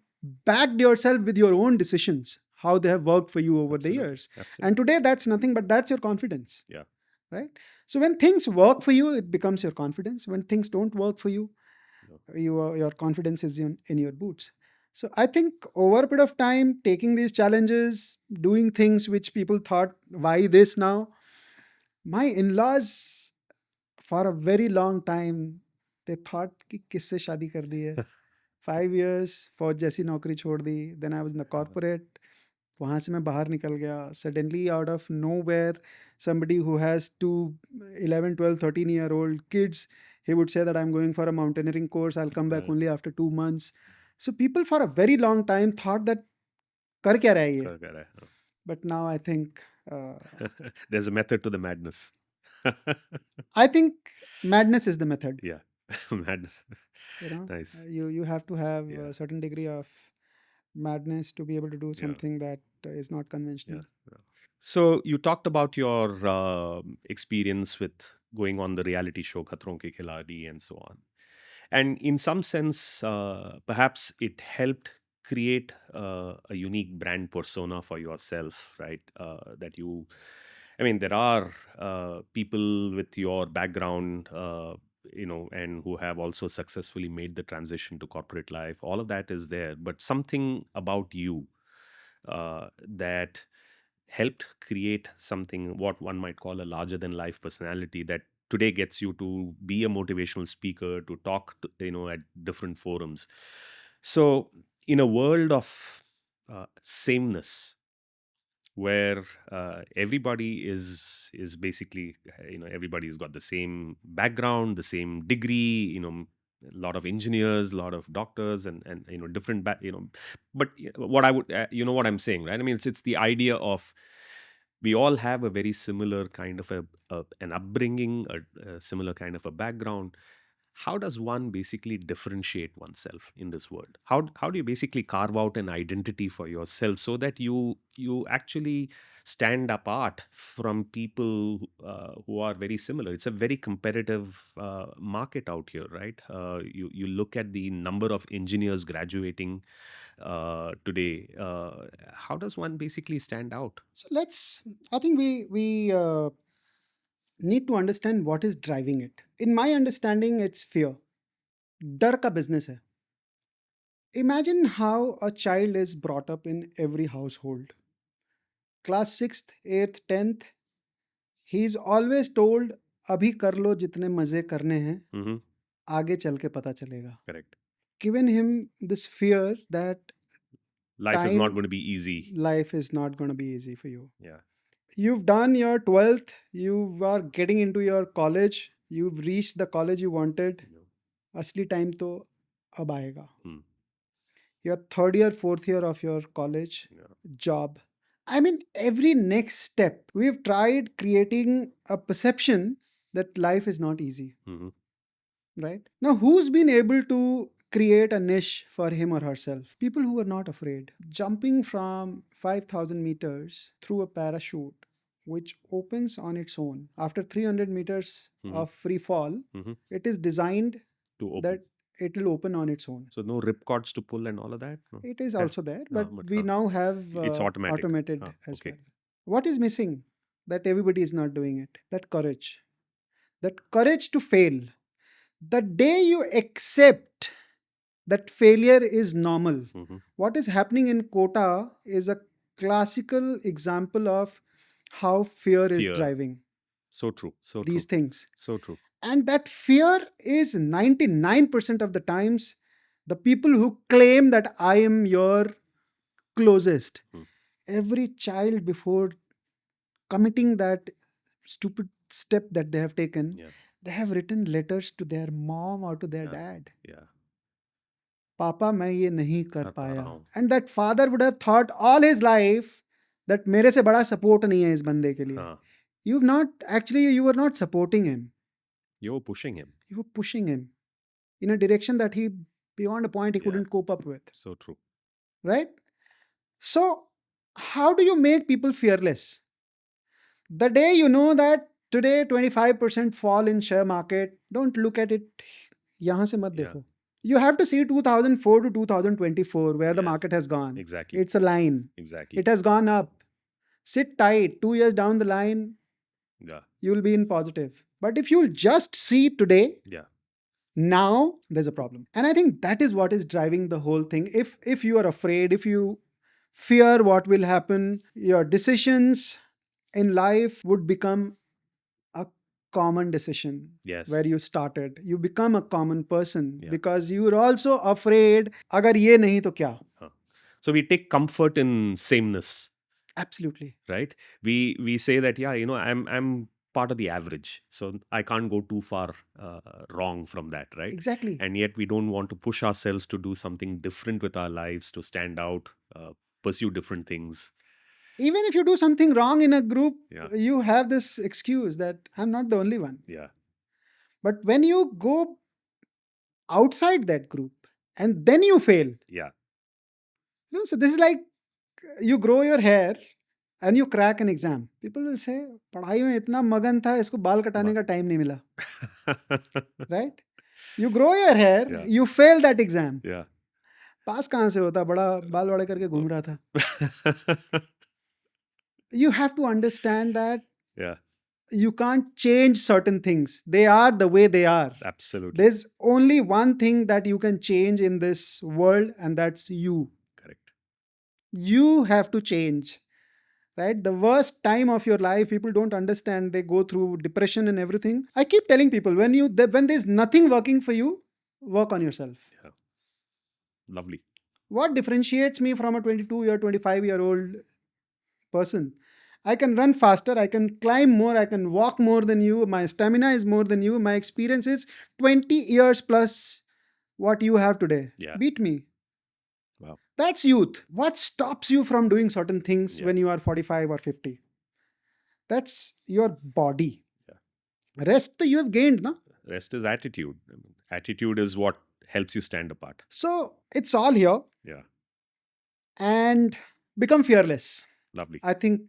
[SPEAKER 1] backed yourself with your own decisions, how they have worked for you over the
[SPEAKER 2] Absolutely.
[SPEAKER 1] years. And
[SPEAKER 2] Absolutely.
[SPEAKER 1] today, that's nothing but that's your confidence,
[SPEAKER 2] Yeah.
[SPEAKER 1] right? So when things work for you, it becomes your confidence. When things don't work for you,
[SPEAKER 2] No.
[SPEAKER 1] your confidence is in your boots. So I think over a period of time, taking these challenges, doing things which people thought, why this now? My in-laws, for a very long time, they thought कि किससे शादी कर दी है. 5 years फौज जैसी नौकरी छोड़ दी. Then I was in the corporate. वहाँ से मैं बाहर निकल गया. Suddenly out of nowhere, somebody who has two 11, 12, 13-year-old kids, he would say that I'm going for a mountaineering course. I'll come back
[SPEAKER 2] Right.
[SPEAKER 1] only after 2 months. So people for a very long time thought that कर क्या रहा है ये?
[SPEAKER 2] Correct, correct.
[SPEAKER 1] But now I think
[SPEAKER 2] There's a method to the madness.
[SPEAKER 1] I think madness is the method.
[SPEAKER 2] Yeah. Madness. Nice.
[SPEAKER 1] You have to have
[SPEAKER 2] Yeah.
[SPEAKER 1] a certain degree of madness to be able to do
[SPEAKER 2] Yeah.
[SPEAKER 1] something that is not conventional.
[SPEAKER 2] Yeah. So you talked about your experience with going on the reality show Khatron Ke Khiladi and so on. And in some sense, perhaps it helped create a unique brand persona for yourself, right? That you, I mean, there are people with your background, and who have also successfully made the transition to corporate life. All of that is there, but something about you that helped create something what one might call a larger than life personality that today gets you to be a motivational speaker, to talk to, at different forums. So in a world of sameness, where everybody is basically, everybody's got the same background, the same degree, a lot of engineers, a lot of doctors, and different but what I would, what I'm saying, right? I mean, it's the idea of we all have a very similar kind of an upbringing, a similar kind of a background, how does one basically differentiate oneself in this world? How do you basically carve out an identity for yourself so that you actually stand apart from people who are very similar? It's a very competitive market out here, right? You look at the number of engineers graduating today. How does one basically stand out?
[SPEAKER 1] So I think we need to understand what is driving it. In my understanding, it's fear. डर का business है. Imagine how a child is brought up in every household. Class 6th, 8th, 10th, he is always told, अभी कर लो जितने मजे करने हैं,
[SPEAKER 2] Mm-hmm.
[SPEAKER 1] आगे चल के पता चलेगा.
[SPEAKER 2] Correct.
[SPEAKER 1] Given him this fear that
[SPEAKER 2] Life is not
[SPEAKER 1] time,
[SPEAKER 2] going to be easy.
[SPEAKER 1] life is not going to be easy for you.
[SPEAKER 2] Yeah.
[SPEAKER 1] You've done your 12th, you are getting into your college, you've reached the college you wanted.
[SPEAKER 2] No.
[SPEAKER 1] असली time तो अब आएगा.
[SPEAKER 2] Hmm.
[SPEAKER 1] Your third year, fourth year of your college,
[SPEAKER 2] Yeah.
[SPEAKER 1] job. I mean, every next step, we've tried creating a perception that life is not easy,
[SPEAKER 2] Mm-hmm.
[SPEAKER 1] right? Now, who's been able to create a niche for him or herself? People who are not afraid. Jumping from 5,000 meters through a parachute, which opens on its own. After 300 meters
[SPEAKER 2] Mhm.
[SPEAKER 1] of free fall,
[SPEAKER 2] Mhm.
[SPEAKER 1] it is designed
[SPEAKER 2] To open.
[SPEAKER 1] that it will open on its own.
[SPEAKER 2] So no ripcords to pull and all of that? No.
[SPEAKER 1] It is
[SPEAKER 2] Yeah.
[SPEAKER 1] also there,
[SPEAKER 2] No,
[SPEAKER 1] but we now have
[SPEAKER 2] it's automatic.
[SPEAKER 1] automated
[SPEAKER 2] Ah,
[SPEAKER 1] as
[SPEAKER 2] okay.
[SPEAKER 1] well. What is missing? That everybody is not doing it. That courage. That courage to fail. The day you accept that failure is normal.
[SPEAKER 2] Mhm.
[SPEAKER 1] What is happening in Kota is a classical example of how fear is
[SPEAKER 2] Fear.
[SPEAKER 1] driving
[SPEAKER 2] So true. So
[SPEAKER 1] these
[SPEAKER 2] true.
[SPEAKER 1] things.
[SPEAKER 2] So true.
[SPEAKER 1] And that fear is 99% of the times the people who claim that I am your closest.
[SPEAKER 2] Hmm.
[SPEAKER 1] Every child, before committing that stupid step that they have taken,
[SPEAKER 2] Yeah.
[SPEAKER 1] they have written letters to their mom or to their
[SPEAKER 2] Yeah.
[SPEAKER 1] dad.
[SPEAKER 2] Yeah.
[SPEAKER 1] Papa, मैं ये नहीं कर
[SPEAKER 2] कर पा
[SPEAKER 1] पाया.
[SPEAKER 2] रहा हूँ.
[SPEAKER 1] And that father would have thought all his life that मेरे से बड़ा support नहीं है इस बंदे के लिए.
[SPEAKER 2] हाँ.
[SPEAKER 1] You've not, actually, you were not supporting him.
[SPEAKER 2] You were pushing him.
[SPEAKER 1] You were pushing him in a direction that he, beyond a point, he
[SPEAKER 2] Yeah.
[SPEAKER 1] couldn't cope up with.
[SPEAKER 2] So true.
[SPEAKER 1] Right? So, how do you make people fearless? The day you know that today 25% fall in share market, don't look at it. यहाँ से मत
[SPEAKER 2] Yeah.
[SPEAKER 1] देखो. You have to see 2004 to 2024 where the
[SPEAKER 2] Yes.
[SPEAKER 1] market has gone.
[SPEAKER 2] Exactly.
[SPEAKER 1] It's a line.
[SPEAKER 2] Exactly.
[SPEAKER 1] It has gone up. Sit tight. 2 years down the line,
[SPEAKER 2] Yeah.
[SPEAKER 1] you'll be in positive. But if you'll just see today,
[SPEAKER 2] Yeah.
[SPEAKER 1] now there's a problem. And I think that is what is driving the whole thing. If you are afraid, if you fear what will happen, your decisions in life would become a common decision.
[SPEAKER 2] Yes.
[SPEAKER 1] Where you started, you become a common person.
[SPEAKER 2] Yeah.
[SPEAKER 1] Because you're also afraid, agar ye nahi to kya?
[SPEAKER 2] Huh. So we take comfort in sameness,
[SPEAKER 1] Absolutely.
[SPEAKER 2] right? We say that, yeah, I'm part of the average, so I can't go too far wrong from that, right?
[SPEAKER 1] Exactly.
[SPEAKER 2] And yet we don't want to push ourselves to do something different with our lives, to stand out, pursue different things.
[SPEAKER 1] Even if you do something wrong in a group,
[SPEAKER 2] Yeah.
[SPEAKER 1] you have this excuse that I'm not the only one.
[SPEAKER 2] Yeah.
[SPEAKER 1] But when you go outside that group and then you fail,
[SPEAKER 2] Yeah.
[SPEAKER 1] so this is like you grow your hair and you crack an exam. People will say, पढ़ाई में इतना मगन था, इसको बाल कटाने का time नहीं मिला. Right? You grow your hair,
[SPEAKER 2] Yeah.
[SPEAKER 1] you fail that exam.
[SPEAKER 2] Yeah.
[SPEAKER 1] पास कहाँ से होता, बड़ा बाल वाड़े करके घूम रहा था. You have to understand that
[SPEAKER 2] Yeah.
[SPEAKER 1] you can't change certain things. They are the way they are.
[SPEAKER 2] Absolutely.
[SPEAKER 1] There's only one thing that you can change in this world, and that's you.
[SPEAKER 2] Correct.
[SPEAKER 1] You have to change. Right? The worst time of your life, people don't understand. They go through depression and everything. I keep telling people, when there's nothing working for you, work on yourself.
[SPEAKER 2] Yeah. Lovely.
[SPEAKER 1] What differentiates me from a 22-year, 25-year-old person? I can run faster, I can climb more, I can walk more than you, my stamina is more than you, my experience is 20 years plus what you have today.
[SPEAKER 2] Yeah.
[SPEAKER 1] Beat me.
[SPEAKER 2] Wow.
[SPEAKER 1] That's youth. What stops you from doing certain things when you are 45 or 50? That's your body.
[SPEAKER 2] Yeah.
[SPEAKER 1] Rest you have gained, no?
[SPEAKER 2] Rest is attitude. Attitude is what helps you stand apart.
[SPEAKER 1] So it's all here.
[SPEAKER 2] Yeah,
[SPEAKER 1] And become fearless.
[SPEAKER 2] lovely.
[SPEAKER 1] I think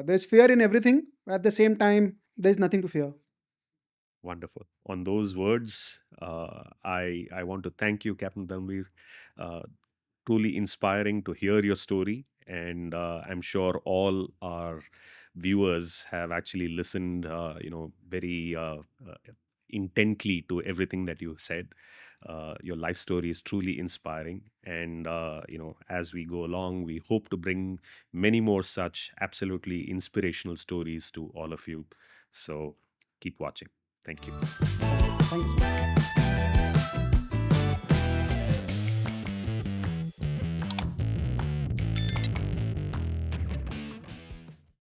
[SPEAKER 1] there's fear in everything. At the same time, there's nothing to fear.
[SPEAKER 2] Wonderful. On those words, I want to thank you, Captain Dharmveer. Uh, Truly inspiring to hear your story, and I'm sure all our viewers have actually listened, very intently to everything that you said. Your life story is truly inspiring, and as we go along, we hope to bring many more such absolutely inspirational stories to all of you. So keep watching. Thank you.
[SPEAKER 1] Thank you so much.